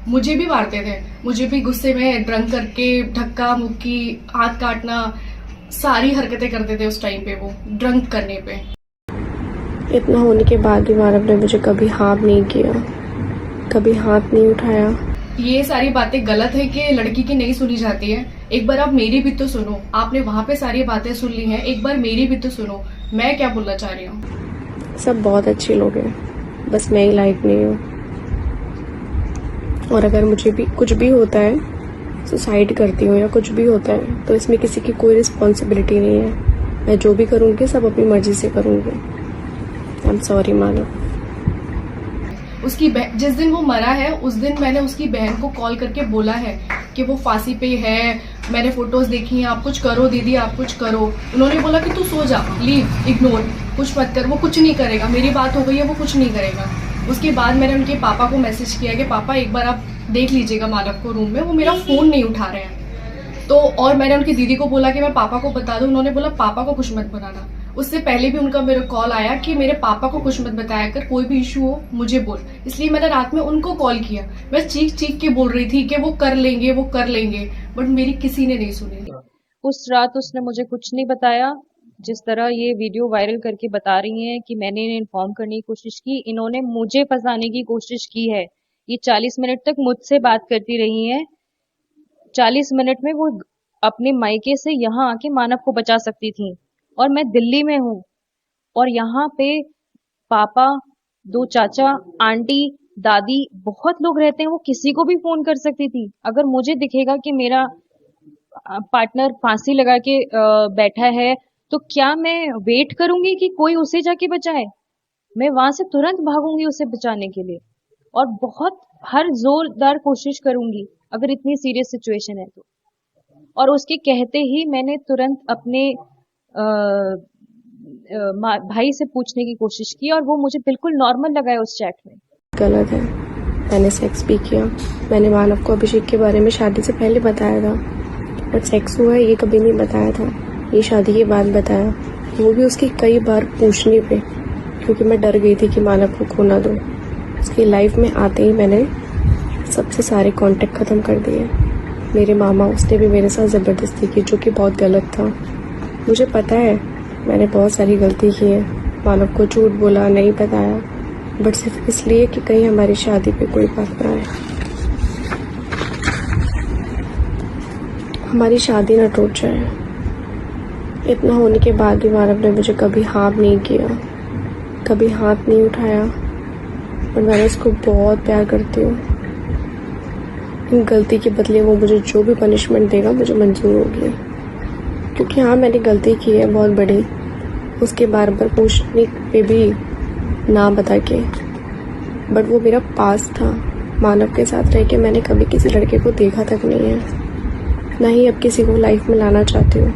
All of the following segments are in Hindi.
मुझे भी मारते थे, मुझे भी गुस्से में ड्रंक करके धक्का मुक्की, हाथ काटना, सारी हरकतें करते थे उस टाइम पे वो ड्रंक करने पे। इतना होने के बाद भी मानव ने मुझे कभी हाथ नहीं किया, कभी हाथ नहीं उठाया। ये सारी बातें गलत है कि लड़की की नहीं सुनी जाती है। एक बार आप मेरी भी तो सुनो, आपने वहां पे सारी बातें सुन ली हैं, एक बार मेरी भी तो सुनो, मैं क्या बोलना चाह रही हूँ। सब बहुत अच्छे लोग हैं, बस मैं ही लायक नहीं हूँ। और अगर मुझे भी कुछ भी होता है, सुसाइड करती हूँ या कुछ भी होता है, तो इसमें किसी की कोई रिस्पॉन्सिबिलिटी नहीं है। मैं जो भी करूँगी सब अपनी मर्जी से करूँगी। आई एम सॉरी मानव। उसकी जिस दिन वो मरा है उस दिन मैंने उसकी बहन को कॉल करके बोला है कि वो फांसी पे है, मैंने फोटोज देखी हैं, आप कुछ करो दीदी, आप कुछ करो। उन्होंने बोला कि तू सो जा, लीव, इग्नोर, कुछ मत कर, वो कुछ नहीं करेगा, मेरी बात हो गई है, वो कुछ नहीं करेगा। उसके बाद मैंने उनके पापा को मैसेज किया कि पापा एक बार आप देख लीजिएगा मानव को रूम में, वो मेरा फोन नहीं उठा रहे हैं। तो और मैंने उनकी दीदी को बोला कि मैं पापा को बता दूं, उन्होंने बोला पापा को कुछ मत बताना। उससे पहले भी उनका मेरा कॉल आया कि मेरे पापा को कुछ मत बताया कर, कोई भी इशू हो मुझे बोल। इसलिए मैंने रात में उनको कॉल किया, मैं चीख चीख के बोल रही थी कि वो कर लेंगे, वो कर लेंगे, बट मेरी किसी ने नहीं सुनी। उस रात उसने मुझे कुछ नहीं बताया। जिस तरह ये वीडियो वायरल करके बता रही हैं कि मैंने इन्हें इन्फॉर्म करने की कोशिश की, इन्होंने मुझे फंसाने की कोशिश की है। ये 40 मिनट तक मुझसे बात करती रही हैं। 40 मिनट में वो अपने मायके से यहाँ आके मानव को बचा सकती थी, और मैं दिल्ली में हूँ, और यहाँ पे पापा, 2 चाचा, आंटी, दादी, बहुत लोग रहते हैं। वो किसी को भी फोन कर सकती थी। अगर मुझे दिखेगा कि मेरा पार्टनर फांसी लगा के बैठा है, तो क्या मैं वेट करूंगी कि कोई उसे जाके बचाए? मैं वहां से तुरंत भागूंगी उसे बचाने के लिए, और बहुत हर जोरदार कोशिश करूंगी अगर इतनी सीरियस सिचुएशन है तो। और उसके कहते ही मैंने तुरंत अपने भाई से पूछने की कोशिश की, और वो मुझे बिल्कुल नॉर्मल लगा है उस चैट में। गलत है, मैंने सेक्स भी किया। मैंने मानव को अभिषेक के बारे में शादी से पहले बताया था, बट सेक्स हुआ है ये कभी नहीं बताया था। ये शादी के बाद बताया, वो भी उसकी कई बार पूछने पे, क्योंकि मैं डर गई थी कि मानव को खो ना दूँ। उसकी लाइफ में आते ही मैंने सबसे सारे कांटेक्ट ख़त्म कर दिए। मेरे मामा, उसने भी मेरे साथ ज़बरदस्ती की, जो कि बहुत गलत था। मुझे पता है मैंने बहुत सारी गलती की है, मानव को झूठ बोला, नहीं बताया, बट सिर्फ इसलिए कि कहीं हमारी शादी पे कोई बात ना आए, हमारी शादी ना टूट जाए। इतना होने के बाद भी मानव ने मुझे कभी हाथ नहीं किया, कभी हाथ नहीं उठाया, और मैं उसको बहुत प्यार करती हूँ। इन गलती के बदले वो मुझे जो भी पनिशमेंट देगा मुझे मंजूर होगी, क्योंकि हाँ मैंने गलती की है बहुत बड़ी, उसके बार बार पूछने पे भी ना बता के, बट वो मेरा पास था। मानव के साथ रह के मैंने कभी किसी लड़के को देखा तक नहीं है, ना ही अब किसी को लाइफ में लाना चाहती हूँ।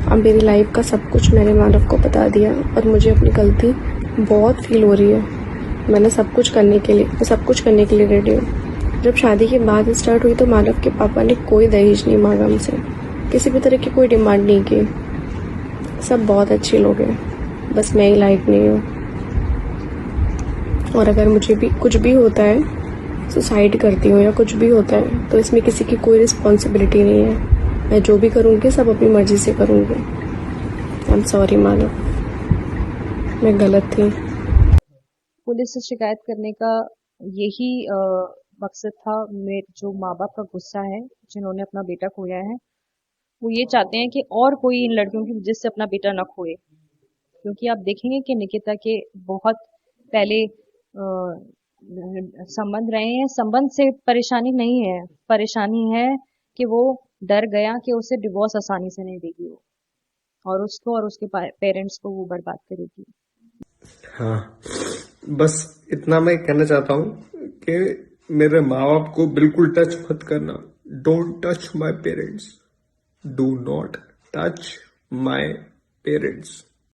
अब मेरी लाइफ का सब कुछ मैंने मानव को बता दिया, और मुझे अपनी गलती बहुत फील हो रही है। मैं सब कुछ करने के लिए रेडी हूँ। जब शादी की बात स्टार्ट हुई तो मानव के पापा ने कोई दहेज नहीं मांगा मुझसे, किसी भी तरह की कोई डिमांड नहीं की। सब बहुत अच्छे लोग हैं, बस मैं ही लायक नहीं हूँ। और अगर मुझे भी कुछ भी होता है, सुसाइड करती हूँ या कुछ भी होता है, तो इसमें किसी की कोई रिस्पॉन्सिबिलिटी नहीं है। मैं जो भी करूँगी सब अपनी मर्जी से करूँगी। आई एम सॉरी मानव, मैं गलत थी। पुलिस से शिकायत करने का यही मकसद था। मेरे जो माँ बाप का गुस्सा है, जिन्होंने अपना बेटा खोया है, वो ये चाहते हैं कि और कोई इन लड़कियों की वजह से अपना बेटा न खोए। क्योंकि आप देखेंगे कि निकिता के बहुत पहले संबंध रहे हैं। संबंध से परेशानी नहीं है, परेशानी है कि वो डर गया कि उसे डिवोर्स आसानी से नहीं देगी वो, और उसको और उसके पेरेंट्स को वो बर्बाद करेगी। हाँ, बस इतना मैं कहना चाहता हूँ कि मेरे माँ बाप को बिल्कुल टच मत करना। Don't touch my parents, do not touch my parents.